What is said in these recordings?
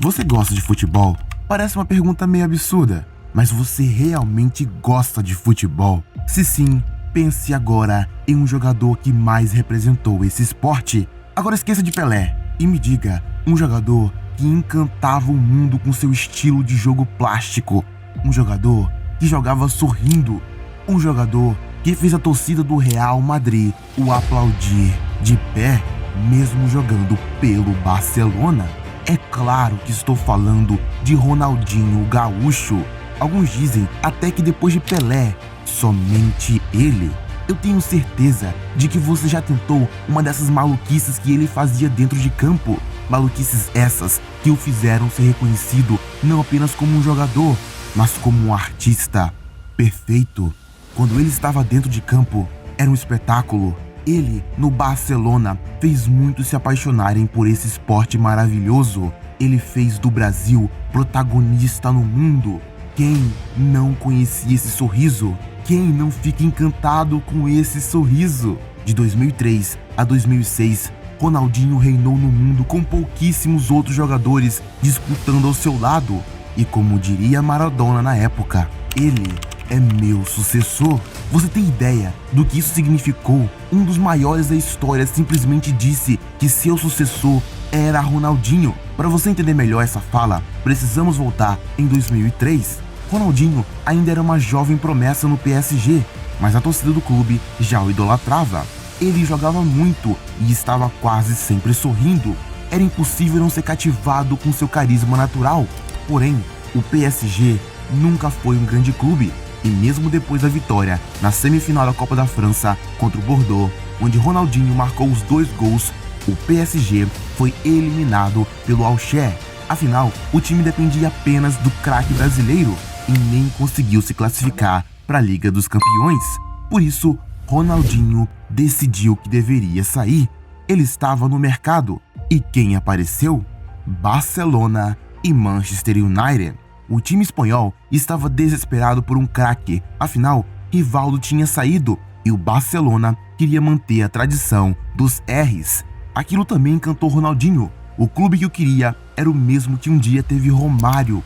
Você gosta de futebol? Parece uma pergunta meio absurda, mas você realmente gosta de futebol? Se sim, pense agora em um jogador que mais representou esse esporte. Agora esqueça de Pelé e me diga um jogador que encantava o mundo com seu estilo de jogo plástico. Um jogador que jogava sorrindo. Um jogador que fez a torcida do Real Madrid o aplaudir de pé, mesmo jogando pelo Barcelona. É claro que estou falando de Ronaldinho Gaúcho. Alguns dizem até que depois de Pelé, somente ele. Eu tenho certeza de que você já tentou uma dessas maluquices que ele fazia dentro de campo. Maluquices essas que o fizeram ser reconhecido não apenas como um jogador, mas como um artista perfeito. Quando ele estava dentro de campo, era um espetáculo. Ele, no Barcelona, fez muitos se apaixonarem por esse esporte maravilhoso. Ele fez do Brasil protagonista no mundo. Quem não conhecia esse sorriso? Quem não fica encantado com esse sorriso? De 2003 a 2006, Ronaldinho reinou no mundo com pouquíssimos outros jogadores disputando ao seu lado. E como diria Maradona na época, ele é meu sucessor. Você tem ideia do que isso significou? Um dos maiores da história simplesmente disse que seu sucessor era Ronaldinho. Para você entender melhor essa fala, precisamos voltar em 2003. Ronaldinho ainda era uma jovem promessa no PSG, mas a torcida do clube já o idolatrava. Ele jogava muito e estava quase sempre sorrindo. Era impossível não ser cativado com seu carisma natural. Porém, o PSG nunca foi um grande clube. E mesmo depois da vitória na semifinal da Copa da França contra o Bordeaux, onde Ronaldinho marcou os 2 gols, o PSG foi eliminado pelo Auxerre. Afinal, o time dependia apenas do craque brasileiro e nem conseguiu se classificar para a Liga dos Campeões. Por isso, Ronaldinho decidiu que deveria sair. Ele estava no mercado. E quem apareceu? Barcelona e Manchester United. O time espanhol estava desesperado por um craque, afinal, Rivaldo tinha saído e o Barcelona queria manter a tradição dos R's. Aquilo também encantou Ronaldinho. O clube que o queria era o mesmo que um dia teve Romário,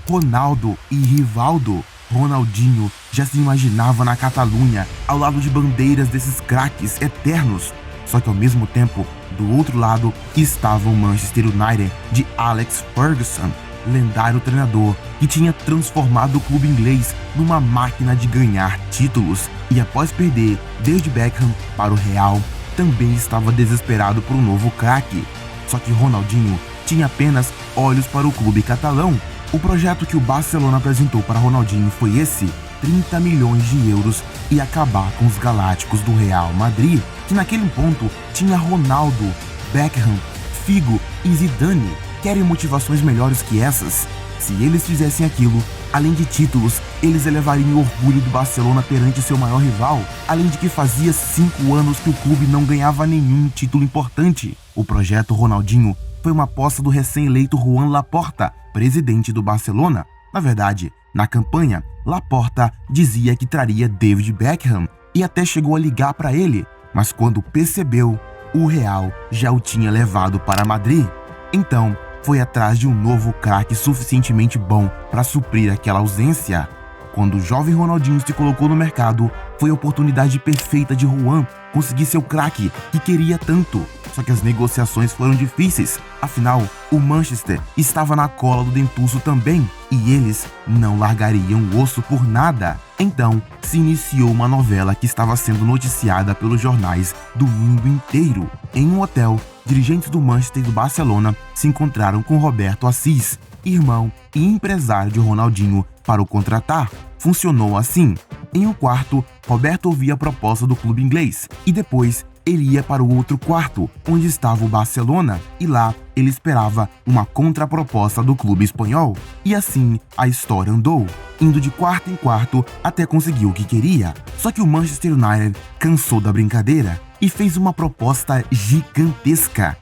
Ronaldo e Rivaldo. Ronaldinho já se imaginava na Catalunha, ao lado de bandeiras desses craques eternos. Só que ao mesmo tempo, do outro lado, estava o Manchester United de Alex Ferguson, lendário treinador que tinha transformado o clube inglês numa máquina de ganhar títulos. E após perder David Beckham para o Real, também estava desesperado por um novo craque. Só que Ronaldinho tinha apenas olhos para o clube catalão. O projeto que o Barcelona apresentou para Ronaldinho foi esse: 30 milhões de euros e acabar com os galácticos do Real Madrid, que naquele ponto tinha Ronaldo, Beckham, Figo e Zidane. Querem motivações melhores que essas? Se eles fizessem aquilo, além de títulos, eles elevariam o orgulho do Barcelona perante seu maior rival, além de que fazia 5 anos que o clube não ganhava nenhum título importante. O projeto Ronaldinho foi uma aposta do recém-eleito Joan Laporta, presidente do Barcelona. Na verdade, na campanha, Laporta dizia que traria David Beckham e até chegou a ligar para ele, mas quando percebeu, o Real já o tinha levado para Madrid. Então, foi atrás de um novo craque suficientemente bom para suprir aquela ausência. Quando o jovem Ronaldinho se colocou no mercado, foi a oportunidade perfeita de Juan conseguir seu craque que queria tanto. Só que as negociações foram difíceis, afinal, o Manchester estava na cola do dentuço também, e eles não largariam o osso por nada. Então, se iniciou uma novela que estava sendo noticiada pelos jornais do mundo inteiro. Em um hotel, dirigentes do Manchester e do Barcelona se encontraram com Roberto Assis, irmão e empresário de Ronaldinho, para o contratar. Funcionou assim: em um quarto, Roberto ouvia a proposta do clube inglês e depois ele ia para o outro quarto, onde estava o Barcelona, e lá ele esperava uma contraproposta do clube espanhol. E assim a história andou, indo de quarto em quarto até conseguir o que queria. Só que o Manchester United cansou da brincadeira e fez uma proposta gigantesca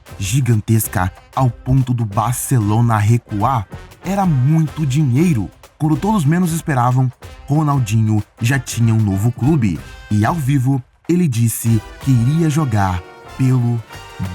ao ponto do Barcelona recuar. Era muito dinheiro. Quando todos menos esperavam, Ronaldinho já tinha um novo clube e ao vivo ele disse que iria jogar pelo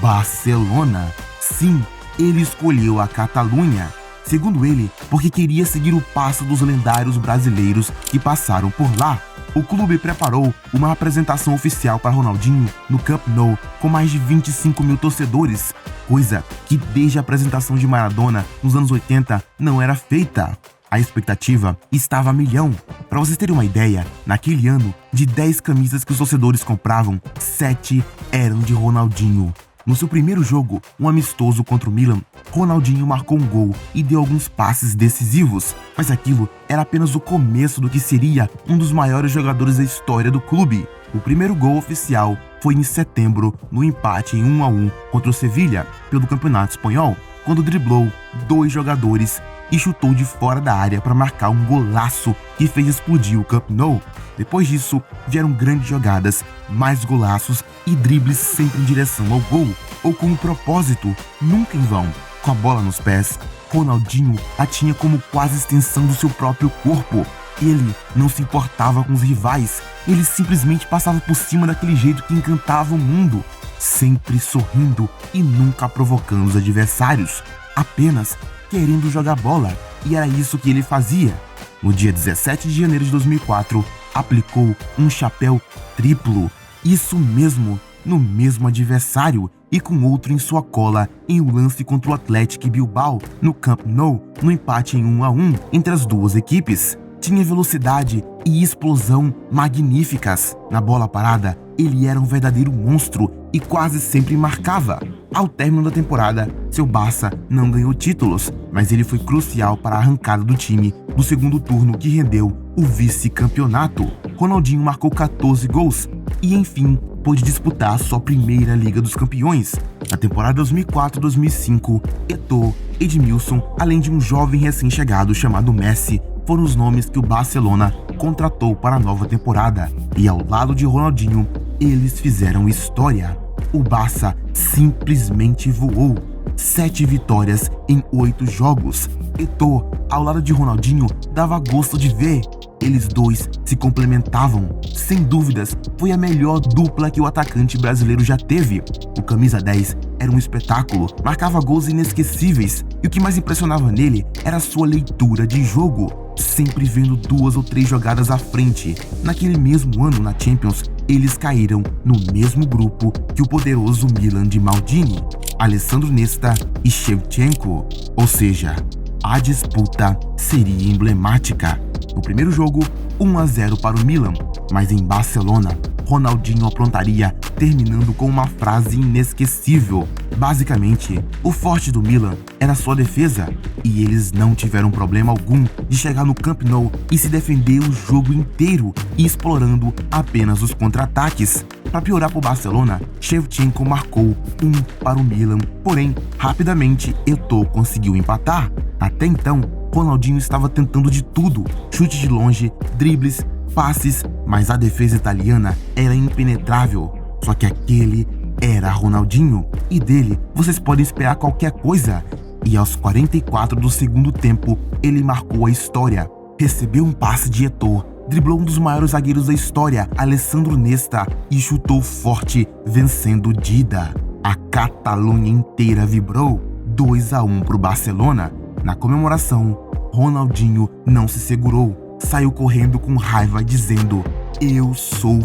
Barcelona. Sim, ele escolheu a Catalunha. Segundo ele, porque queria seguir o passo dos lendários brasileiros que passaram por lá. O clube preparou uma apresentação oficial para Ronaldinho no Camp Nou com mais de 25 mil torcedores, coisa que desde a apresentação de Maradona nos anos 80 não era feita. A expectativa estava a milhão. Para vocês terem uma ideia, naquele ano, de 10 camisas que os torcedores compravam, 7 eram de Ronaldinho. No seu primeiro jogo, um amistoso contra o Milan, Ronaldinho marcou um gol e deu alguns passes decisivos, mas aquilo era apenas o começo do que seria um dos maiores jogadores da história do clube. O primeiro gol oficial foi em setembro, no empate em 1-1 contra o Sevilha, pelo Campeonato Espanhol, quando driblou 2 jogadores e chutou de fora da área para marcar um golaço que fez explodir o Camp Nou. Depois disso, vieram grandes jogadas, mais golaços e dribles sempre em direção ao gol, ou com um propósito, nunca em vão. Com a bola nos pés, Ronaldinho a tinha como quase extensão do seu próprio corpo. Ele não se importava com os rivais, ele simplesmente passava por cima daquele jeito que encantava o mundo, sempre sorrindo e nunca provocando os adversários, apenas querendo jogar bola, e era isso que ele fazia. No dia 17 de janeiro de 2004, aplicou um chapéu triplo, isso mesmo, no mesmo adversário, e com outro em sua cola em um lance contra o Athletic Bilbao, no Camp Nou, no empate em 1-1 entre as duas equipes. Tinha velocidade e explosão magníficas. Na bola parada, ele era um verdadeiro monstro e quase sempre marcava. Ao término da temporada, seu Barça não ganhou títulos, mas ele foi crucial para a arrancada do time do segundo turno que rendeu o vice-campeonato. Ronaldinho marcou 14 gols e, enfim, pôde disputar sua primeira Liga dos Campeões. Na temporada 2004-2005, Eto'o, Edmilson, além de um jovem recém-chegado chamado Messi, foram os nomes que o Barcelona contratou para a nova temporada. E ao lado de Ronaldinho, eles fizeram história. O Barça simplesmente voou. 7 vitórias em 8 jogos. Eto'o, ao lado de Ronaldinho, dava gosto de ver. Eles dois se complementavam. Sem dúvidas, foi a melhor dupla que o atacante brasileiro já teve. O camisa 10 era um espetáculo, marcava gols inesquecíveis, e o que mais impressionava nele era a sua leitura de jogo, sempre vendo 2 ou 3 jogadas à frente. Naquele mesmo ano, na Champions, eles caíram no mesmo grupo que o poderoso Milan de Maldini, Alessandro Nesta e Shevchenko, ou seja, a disputa seria emblemática. No primeiro jogo, 1-0 para o Milan, mas em Barcelona, Ronaldinho aprontaria, terminando com uma frase inesquecível. Basicamente, o forte do Milan era sua defesa, e eles não tiveram problema algum de chegar no Camp Nou e se defender o jogo inteiro, explorando apenas os contra-ataques. Para piorar para o Barcelona, Shevchenko marcou 1 para o Milan, porém, rapidamente, Eto'o conseguiu empatar. Até então, Ronaldinho estava tentando de tudo, chute de longe, dribles, passes, mas a defesa italiana era impenetrável. Só que aquele era Ronaldinho, e dele vocês podem esperar qualquer coisa. E aos 44 do segundo tempo, ele marcou a história. Recebeu um passe de Eto'o, driblou um dos maiores zagueiros da história, Alessandro Nesta, e chutou forte, vencendo Dida. A Catalunha inteira vibrou. 2-1 para o Barcelona. Na comemoração, Ronaldinho não se segurou, saiu correndo com raiva dizendo: "Eu sou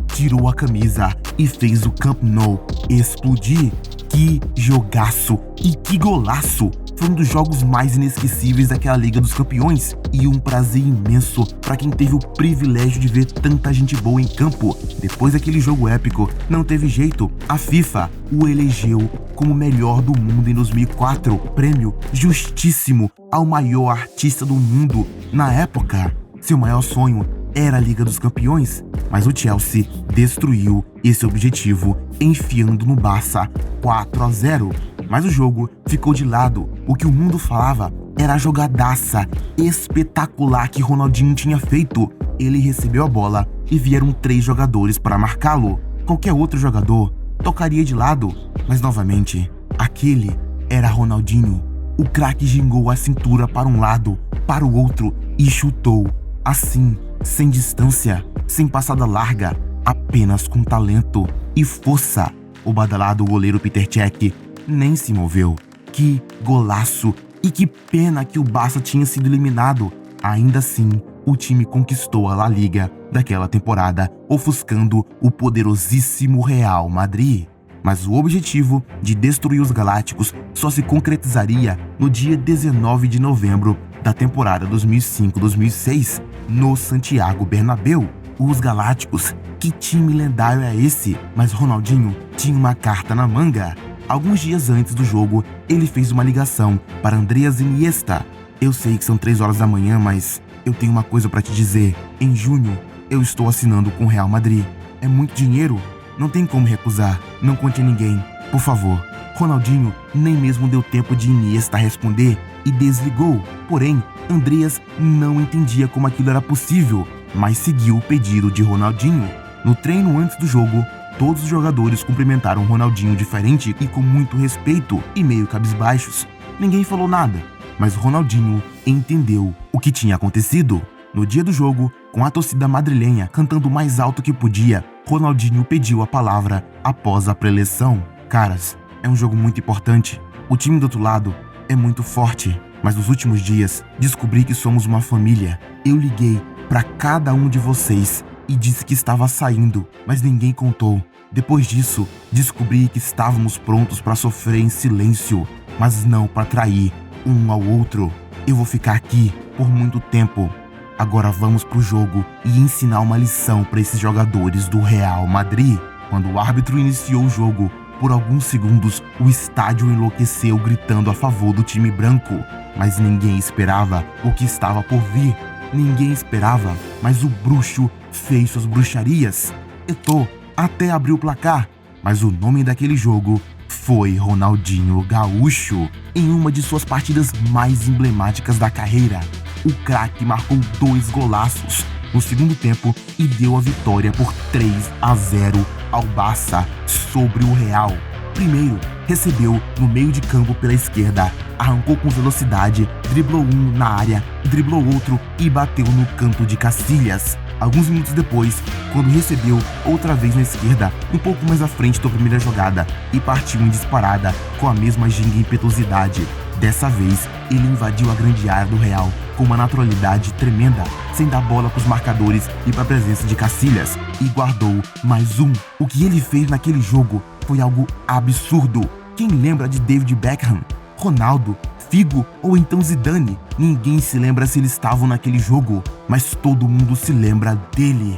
tirou a camisa e fez o Camp Nou explodir. Que jogaço e que golaço! Foi um dos jogos mais inesquecíveis daquela Liga dos Campeões e um prazer imenso para quem teve o privilégio de ver tanta gente boa em campo. Depois daquele jogo épico, não teve jeito, a FIFA o elegeu como o melhor do mundo em 2004, prêmio justíssimo ao maior artista do mundo na época. Seu maior sonho era a Liga dos Campeões, mas o Chelsea destruiu esse objetivo, enfiando no Barça 4-0. Mas o jogo ficou de lado. O que o mundo falava era a jogadaça espetacular que Ronaldinho tinha feito. Ele recebeu a bola e vieram 3 jogadores para marcá-lo. Qualquer outro jogador tocaria de lado, mas novamente, aquele era Ronaldinho. O craque gingou a cintura para um lado, para o outro e chutou. Assim, sem distância, sem passada larga, apenas com talento e força. O badalado goleiro Petr Cech nem se moveu. Que golaço! E que pena que o Barça tinha sido eliminado. Ainda assim, o time conquistou a La Liga daquela temporada, ofuscando o poderosíssimo Real Madrid. Mas o objetivo de destruir os Galácticos só se concretizaria no dia 19 de novembro da temporada 2005-2006, no Santiago Bernabéu. Os Galácticos, que time lendário é esse? Mas Ronaldinho tinha uma carta na manga. Alguns dias antes do jogo, ele fez uma ligação para Andreas Iniesta. Eu sei que são 3 horas da manhã, mas eu tenho uma coisa para te dizer. Em junho, eu estou assinando com o Real Madrid. É muito dinheiro? Não tem como recusar. Não conte a ninguém. Por favor. Ronaldinho nem mesmo deu tempo de Iniesta responder e desligou. Porém, Andreas não entendia como aquilo era possível, mas seguiu o pedido de Ronaldinho. No treino antes do jogo, todos os jogadores cumprimentaram Ronaldinho diferente e com muito respeito e meio cabisbaixos. Ninguém falou nada, mas Ronaldinho entendeu o que tinha acontecido. No dia do jogo, com a torcida madrilenha cantando o mais alto que podia, Ronaldinho pediu a palavra após a preleção. Caras, é um jogo muito importante. O time do outro lado é muito forte, mas nos últimos dias descobri que somos uma família. Eu liguei para cada um de vocês e disse que estava saindo, mas ninguém contou. Depois disso, descobri que estávamos prontos para sofrer em silêncio, mas não para trair um ao outro. Eu vou ficar aqui por muito tempo. Agora vamos pro jogo e ensinar uma lição para esses jogadores do Real Madrid. Quando o árbitro iniciou o jogo, por alguns segundos o estádio enlouqueceu gritando a favor do time branco. Mas ninguém esperava o que estava por vir. Ninguém esperava, mas o bruxo fez suas bruxarias. Eto'o até abriu o placar, mas o nome daquele jogo foi Ronaldinho Gaúcho. Em uma de suas partidas mais emblemáticas da carreira, o craque marcou 2 golaços no segundo tempo e deu a vitória por 3-0 ao Barça sobre o Real. Primeiro, recebeu no meio de campo pela esquerda, arrancou com velocidade, driblou um na área, driblou outro e bateu no canto de Casillas. Alguns minutos depois, quando recebeu outra vez na esquerda, um pouco mais à frente da primeira jogada, e partiu em disparada com a mesma ginga e impetuosidade. Dessa vez, ele invadiu a grande área do Real com uma naturalidade tremenda, sem dar bola para os marcadores e para a presença de Casillas, e guardou mais um. O que ele fez naquele jogo foi algo absurdo. Quem lembra de David Beckham, Ronaldo, Figo ou então Zidane? Ninguém se lembra se eles estavam naquele jogo, mas todo mundo se lembra dele.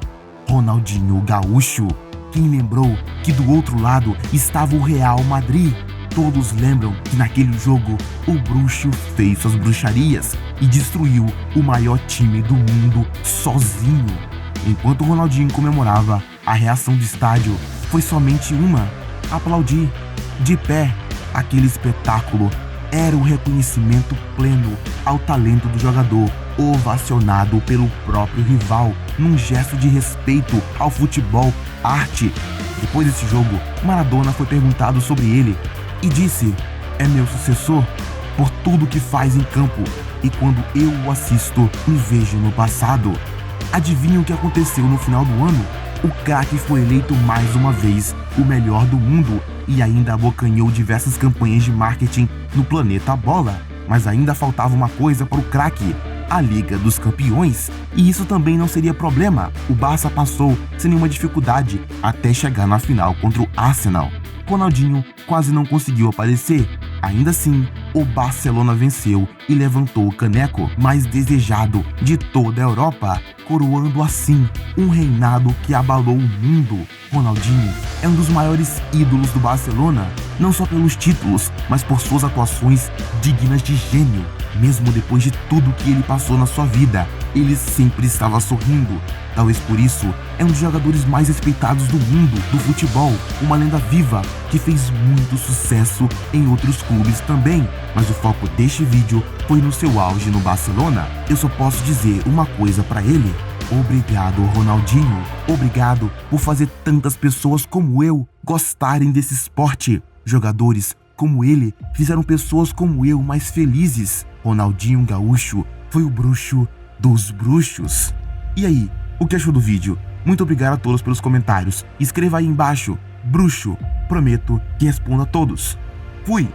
Ronaldinho Gaúcho. Quem lembrou que do outro lado estava o Real Madrid? Todos lembram que naquele jogo o bruxo fez suas bruxarias e destruiu o maior time do mundo sozinho. Enquanto Ronaldinho comemorava, a reação do estádio foi somente uma: aplaudir, de pé. Aquele espetáculo era o reconhecimento pleno ao talento do jogador, ovacionado pelo próprio rival, num gesto de respeito ao futebol, arte. Depois desse jogo, Maradona foi perguntado sobre ele e disse: é meu sucessor por tudo que faz em campo, e quando eu o assisto, me vejo no passado. Adivinha o que aconteceu no final do ano? O craque foi eleito mais uma vez o melhor do mundo e ainda abocanhou diversas campanhas de marketing no planeta Bola. Mas ainda faltava uma coisa para o craque: a Liga dos Campeões. E isso também não seria problema. O Barça passou sem nenhuma dificuldade até chegar na final contra o Arsenal. Ronaldinho quase não conseguiu aparecer. Ainda assim, o Barcelona venceu e levantou o caneco mais desejado de toda a Europa, coroando assim um reinado que abalou o mundo. Ronaldinho é um dos maiores ídolos do Barcelona, não só pelos títulos, mas por suas atuações dignas de gênio. Mesmo depois de tudo que ele passou na sua vida, ele sempre estava sorrindo. Talvez por isso, é um dos jogadores mais respeitados do mundo do futebol, uma lenda viva que fez muito sucesso em outros clubes também. Mas o foco deste vídeo foi no seu auge no Barcelona. Eu só posso dizer uma coisa para ele: obrigado, Ronaldinho. Obrigado por fazer tantas pessoas como eu gostarem desse esporte. Jogadores como ele fizeram pessoas como eu mais felizes. Ronaldinho Gaúcho foi o bruxo dos bruxos. E aí, o que achou do vídeo? Muito obrigado a todos pelos comentários. Escreva aí embaixo: bruxo. Prometo que respondo a todos. Fui!